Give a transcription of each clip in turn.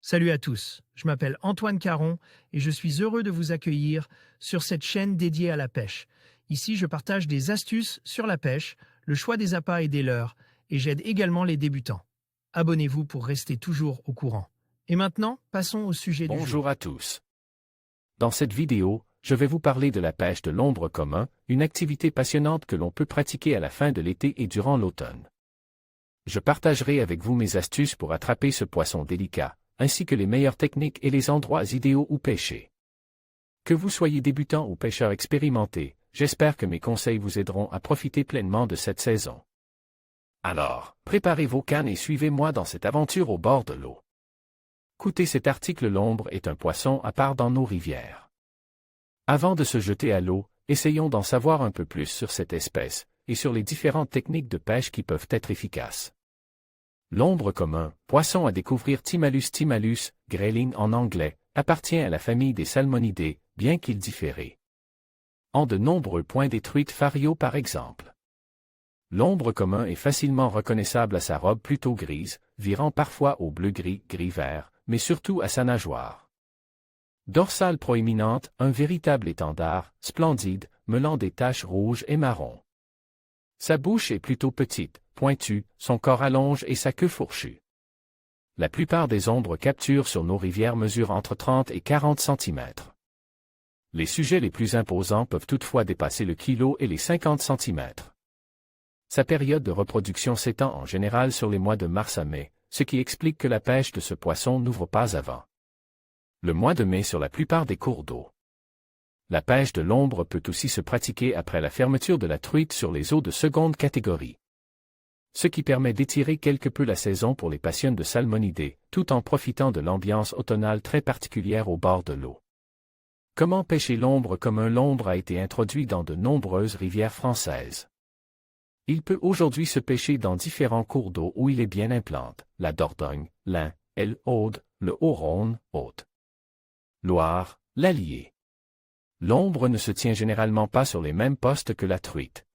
Salut à tous, je m'appelle Antoine Caron et je suis heureux de vous accueillir sur cette chaîne dédiée à la pêche. Ici, je partage des astuces sur la pêche, le choix des appâts et des leurres, et j'aide également les débutants. Abonnez-vous pour rester toujours au courant. Et maintenant, passons au sujet du jour. Bonjour à tous. Dans cette vidéo, je vais vous parler de la pêche de l'ombre commun, une activité passionnante que l'on peut pratiquer à la fin de l'été et durant l'automne. Je partagerai avec vous mes astuces pour attraper ce poisson délicat, ainsi que les meilleures techniques et les endroits idéaux où pêcher. Que vous soyez débutant ou pêcheur expérimenté, j'espère que mes conseils vous aideront à profiter pleinement de cette saison. Alors, préparez vos cannes et suivez-moi dans cette aventure au bord de l'eau. Écoutez cet article. L'ombre est un poisson à part dans nos rivières. Avant de se jeter à l'eau, essayons d'en savoir un peu plus sur cette espèce, et sur les différentes techniques de pêche qui peuvent être efficaces. L'ombre commun, poisson à découvrir Timmalus, grayling en anglais, appartient à la famille des salmonidés, bien qu'il diffère en de nombreux points des truites fario par exemple. L'ombre commun est facilement reconnaissable à sa robe plutôt grise, virant parfois au bleu-gris, gris-vert, mais surtout à sa nageoire dorsale proéminente, un véritable étendard, splendide, mêlant des taches rouges et marron. Sa bouche est plutôt petite, pointue, son corps allonge et sa queue fourchue. La plupart des ombres capturées sur nos rivières mesurent entre 30 et 40 cm. Les sujets les plus imposants peuvent toutefois dépasser le kilo et les 50 cm. Sa période de reproduction s'étend en général sur les mois de mars à mai, ce qui explique que la pêche de ce poisson n'ouvre pas avant le mois de mai sur la plupart des cours d'eau. La pêche de l'ombre peut aussi se pratiquer après la fermeture de la truite sur les eaux de seconde catégorie, ce qui permet d'étirer quelque peu la saison pour les passionnés de salmonidés, tout en profitant de l'ambiance automnale très particulière au bord de l'eau. Comment pêcher l'ombre commun? L'ombre a été introduit dans de nombreuses rivières françaises. Il peut aujourd'hui se pêcher dans différents cours d'eau où il est bien implanté, la Dordogne, l'Ain, l'Aude, le Haut-Rhône, Haute Loire, l'Allier. L'ombre ne se tient généralement pas sur les mêmes postes que la truite.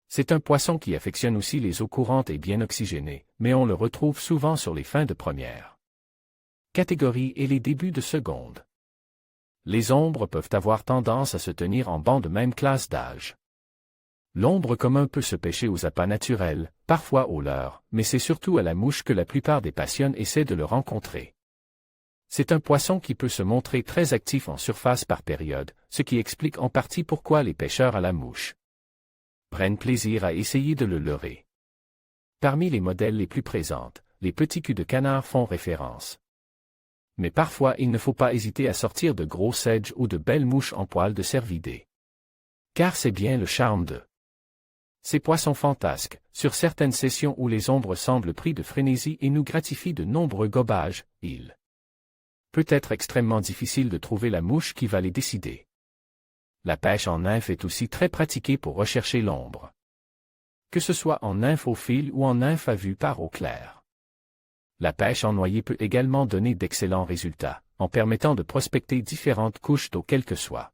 C'est un poisson qui affectionne aussi les eaux courantes et bien oxygénées, mais on le retrouve souvent sur les fins de première catégorie et les débuts de seconde. Les ombres peuvent avoir tendance à se tenir en banc de même classe d'âge. L'ombre commun peut se pêcher aux appâts naturels, parfois au leurre, mais c'est surtout à la mouche que la plupart des passionnés essaient de le rencontrer. C'est un poisson qui peut se montrer très actif en surface par période, ce qui explique en partie pourquoi les pêcheurs à la mouche prennent plaisir à essayer de le leurrer. Parmi les modèles les plus présents, les petits culs de canard font référence. Mais parfois il ne faut pas hésiter à sortir de gros sedges ou de belles mouches en poil de cervidés. Car c'est bien le charme de ces poissons fantasques, sur certaines sessions où les ombres semblent pris de frénésie et nous gratifient de nombreux gobages, il peut être extrêmement difficile de trouver la mouche qui va les décider. La pêche en nymphe est aussi très pratiquée pour rechercher l'ombre. Que ce soit en nymphe au fil ou en nymphe à vue par eau claire. La pêche en noyer peut également donner d'excellents résultats, en permettant de prospecter différentes couches d'eau quelle que soit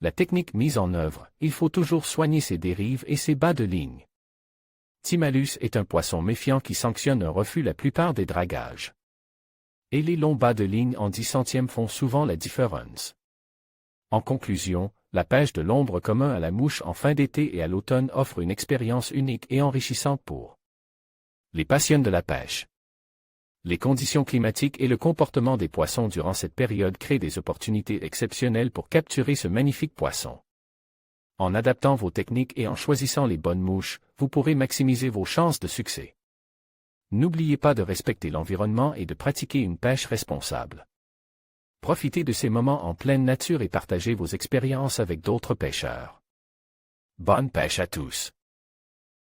la technique mise en œuvre. Il faut toujours soigner ses dérives et ses bas de ligne. Timmalus est un poisson méfiant qui sanctionne un refus la plupart des dragages. Et les longs bas de ligne en 10 centièmes font souvent la différence. En conclusion, la pêche de l'ombre commun à la mouche en fin d'été et à l'automne offre une expérience unique et enrichissante pour les passionnés de la pêche. Les conditions climatiques et le comportement des poissons durant cette période créent des opportunités exceptionnelles pour capturer ce magnifique poisson. En adaptant vos techniques et en choisissant les bonnes mouches, vous pourrez maximiser vos chances de succès. N'oubliez pas de respecter l'environnement et de pratiquer une pêche responsable. Profitez de ces moments en pleine nature et partagez vos expériences avec d'autres pêcheurs. Bonne pêche à tous!